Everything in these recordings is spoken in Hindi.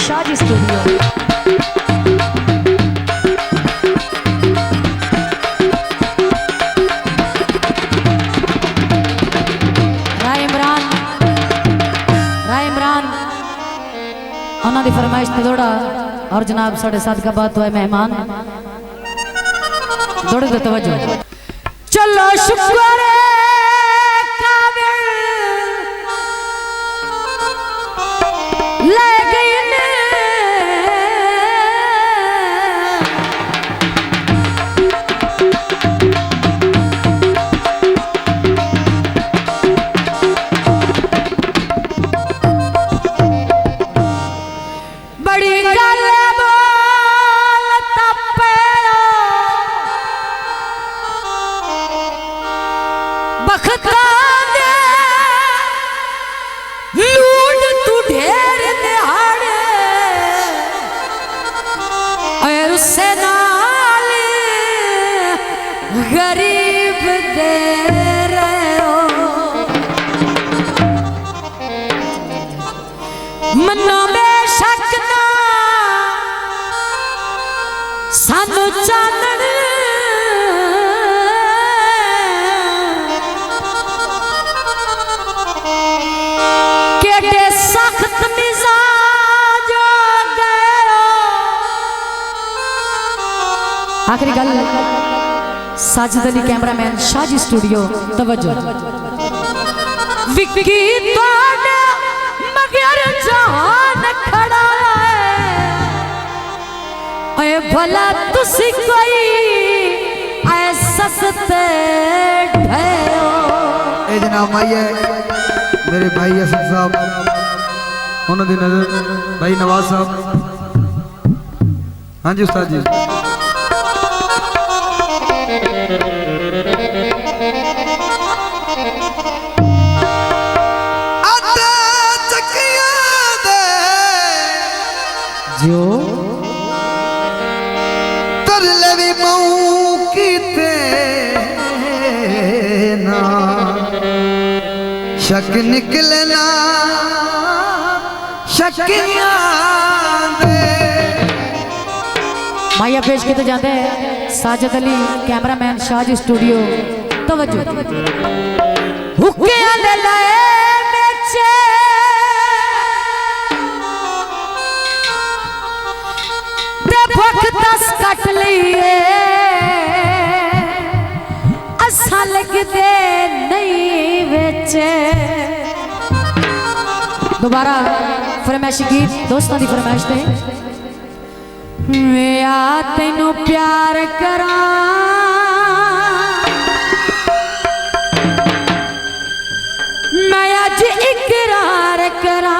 शाजी स्टूडियो। उन्होंने फरमाइश ने दौड़ा और जनाब साढ़े साथ का बात हुआ है मेहमान दौड़े दे तवज्जो चलो शुक्र ले गई ने गरीब दे रहे हो मनो में शक ना सानू चानन केडे सख्त मिजाज गए आखिरी गल साजिद अली कैमरामैन शाजी स्टूडियो तवज्जो विक्की तोड़ मगर जहान खड़ा है भला तुसी कोई ऐसा सते ढेओ ए जनाब माइए मेरे भाई असद साहब उन्होंने नजर भाई नवाज साहब हाँ जी उस्ताद जी जो तरले भी मौकी थे ना शक निकलना शकियां दे माया पेश किए जाते हैं साजिद अली कैमरामैन शाजी स्टूडियो तवज्जो हुक्के ले लाए बेचे दस कट लिए असा लगते नहीं बेचे दोबारा फरमाइशी गीत दोस्तों की फरमाइश थे मैं तेनू प्यार करा मैं अज इकरार करा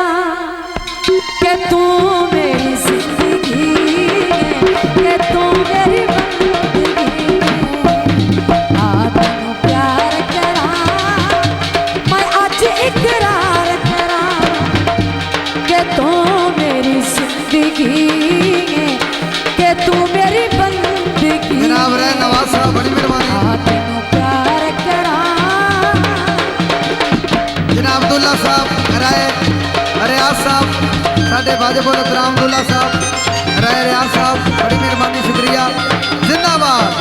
कि तू मेरी जिंदगी के तू मेरी बंदगी तेनू प्यार करा मैं अज इकरार करा के तू मेरी जिंदगी के तू मेरी बंदगी जनाब रे नवाज साहब बड़ी मेहरबानी तेनू प्यार करा जनाब अब्दुल्ला साहब राय रियाज साहब साडे वाजिब उल इकराम अब्दुल्ला साहब राय रियाज साहब बड़ी मेहरबानी शुक्रिया जिंदाबाद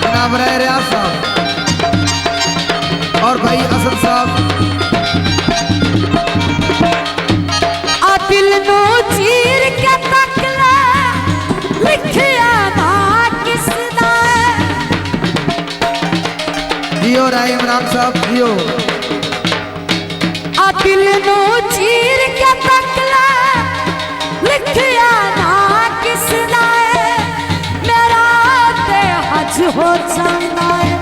जनाब राय रियाज साहब और भाई असद साहब आ दिल नो चीर के तकला लिखिया ना किसदा जियो राय इमरान साहब जियो आ दिल नो चीर के तकला लिखिया ना किसदा मेरा ते हज हो जांदा है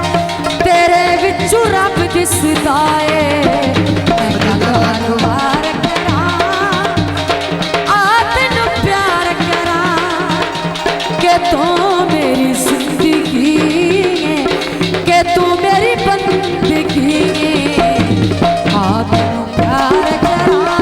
तेरे विचू रब दिसदा है तू मेरी जिंदगी के तू मेरी बंदगी तेनू प्यार करा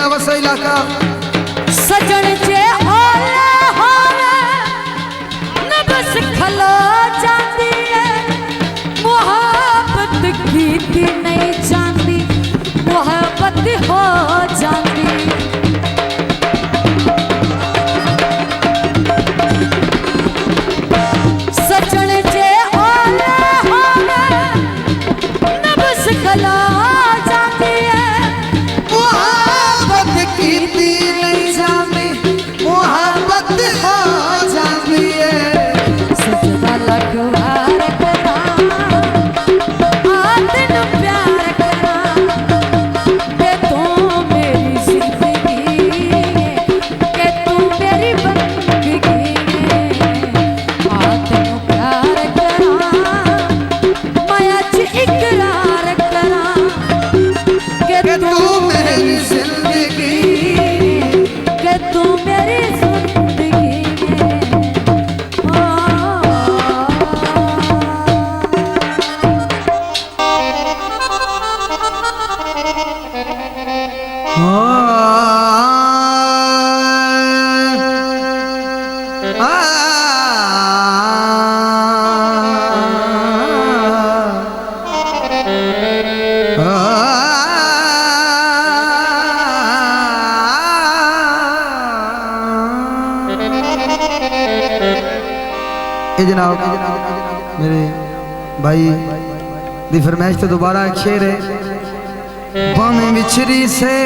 जिला वसा इलाका सजन जे ओले होवे न बस खलो जाती है मोहब्बत की नहीं जानती मोहब्बत हो जाती सजन जे ओले होवे न बस खलो जाती है मोहब्बत की नहीं जानती मोहब्बत हो जाती है सजदा लगवार करा आदन प्यार करा के तू मेरी जिंदगी के तू मेरी बंदगी आदन प्यार करा माया च इकरार करा के तू मेरी जिंदगी के तू मेरी जिंदगी जनाब मेरे भाई दी फरमाइश तो दोबारा एक शेर है भावे विछरी से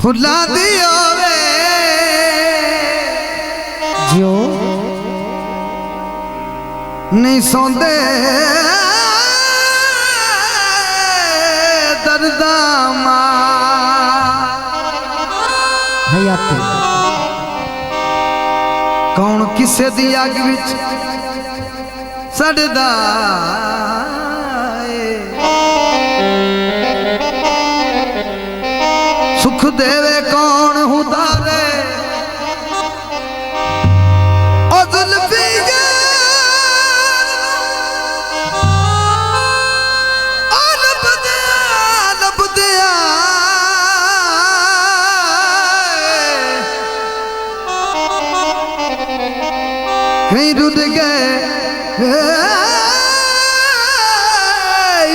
फुला दियो वे जो नहीं सौंदे दर्दा हयाती कौन किसे दी अग विच सड़दा सुख देवे कौन हुदारे ओ जुल्फी लबदिया कहीं रुद गए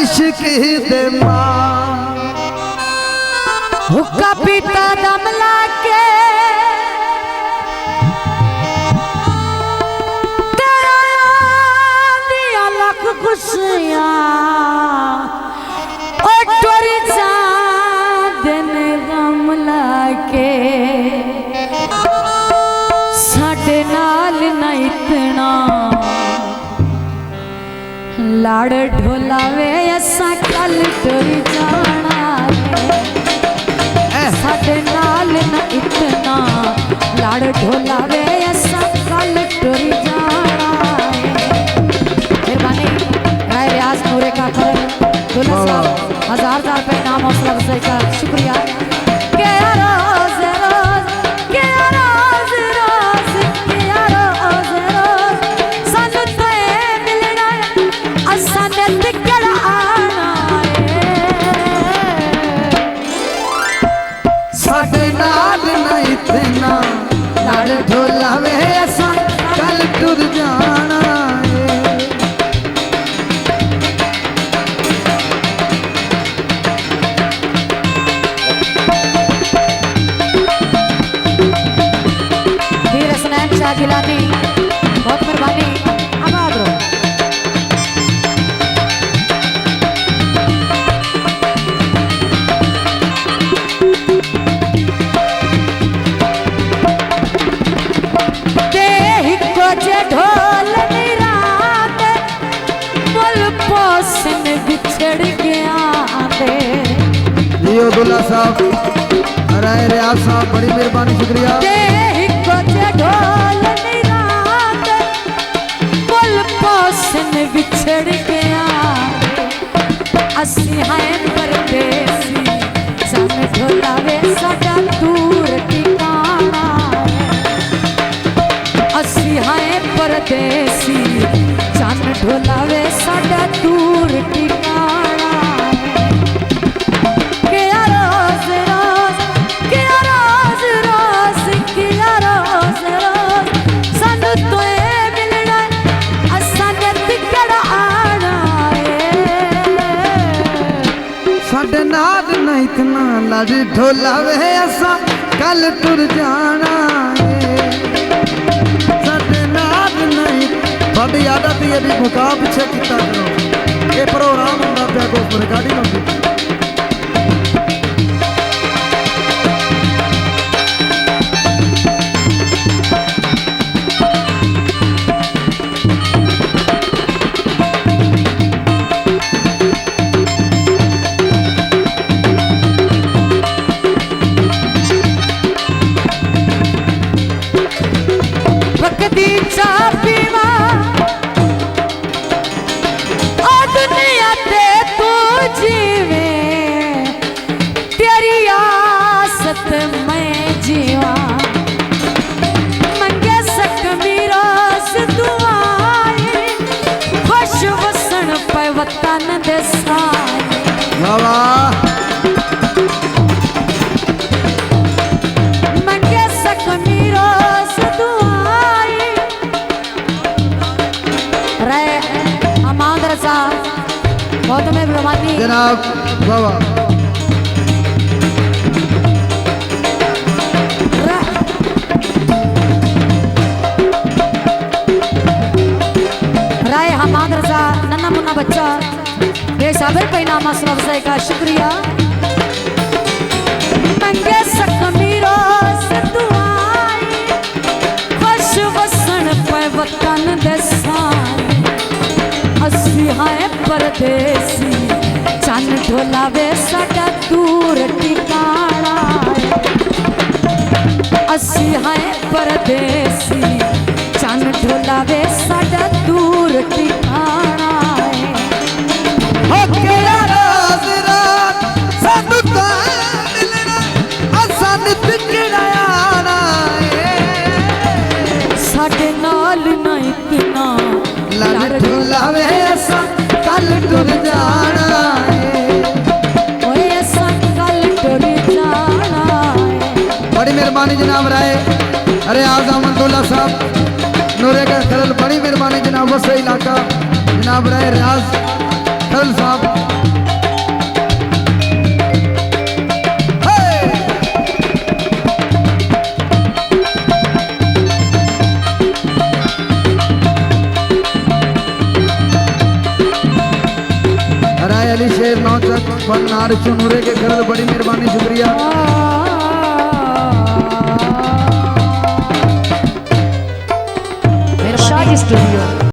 इश्क दे मां हुक्का पीता दम लाके तेरा दिया लख खुशियां ओ टोरी चांदन गम लाके साडे नाल ना इतना लाड़ ढोलावे असा कल टोरी जाना है साडे नाल ना इतना लाड़ ढोलावे असा कल टोरी जाना है मेहरबानी राय रियाज नूरे का खबर दुल्हा साहब 1000 रुपए इनाम हौसला अफजाई का शुक्रिया के रोज रोज के रोज रोज के रोज रोज सानू तो मिलना असा ने तिकड़ आना साडे नाल ना इतना लाड़ ढोलावे असा कल टुर जाना वीर हसनैन शाह गिलानी बहुत मेहरबानी आबाद रहो ढोल निराते मुल पोसन बिछड़ गया दे लियो दुल्ला साहब राय रियाज साहब बड़ी मेहरबानी शुक्रिया ढोल निराते मुल पोसन बिछड़ गया असी हैं परदेसी सन ढोलावे साडा दूर ठिकाना असी हैं परदेसी चन ढोलावे साडा दूर ठिकाना के लाड़ी ढोला वे असा कल टुर जाना है साडे नाल नहीं साडी आदत ही अभी मुका पीछे किता करो ये प्रोग्राम हुंदा पिया को रिकॉर्डिंग होंदी वक्ती चा पीवा आ दुनिया ते तू जीवे तेरी आसत मैं जीवा मंगे सक मीरास दुआए खुश वसन पे वतन दे साए वाह मंगे सक मीरास दुआए रे अमाद रसा बहुत में ब्रह्मानी जनाब वाह राय हमाद रजा नन्ना मुन्ना बच्चा ये साबिर पैनामा अफजाई का शुक्रिया मंगे सक मीरा दुआई खुश वसन पे वतन दे साए असी हाय परदेसी चन ढोलावे साडा दूर ठिकाना असी हाय परदेसी चन ढोलावे साडा दूर ठिकाना हो केड़ा राज रात सानू तां मिलना असन तिकड़ा आना साडे नाल ना इतना लड़ ढोलावे असा कल टुर जाना ओए असा कल टुर जाना बड़ी मेहरबानी जनाब राय अरे आज़म अब्दुल्ला साहब नूरे का खरल बड़ी मेहरबानी जनाब वसे इलाका जनाब राय रियाज खरल साहब राय अली शेर नौचक वन नारचू नूरे के खरल बड़ी मेहरबानी शुक्रिया शादी स्टूडियो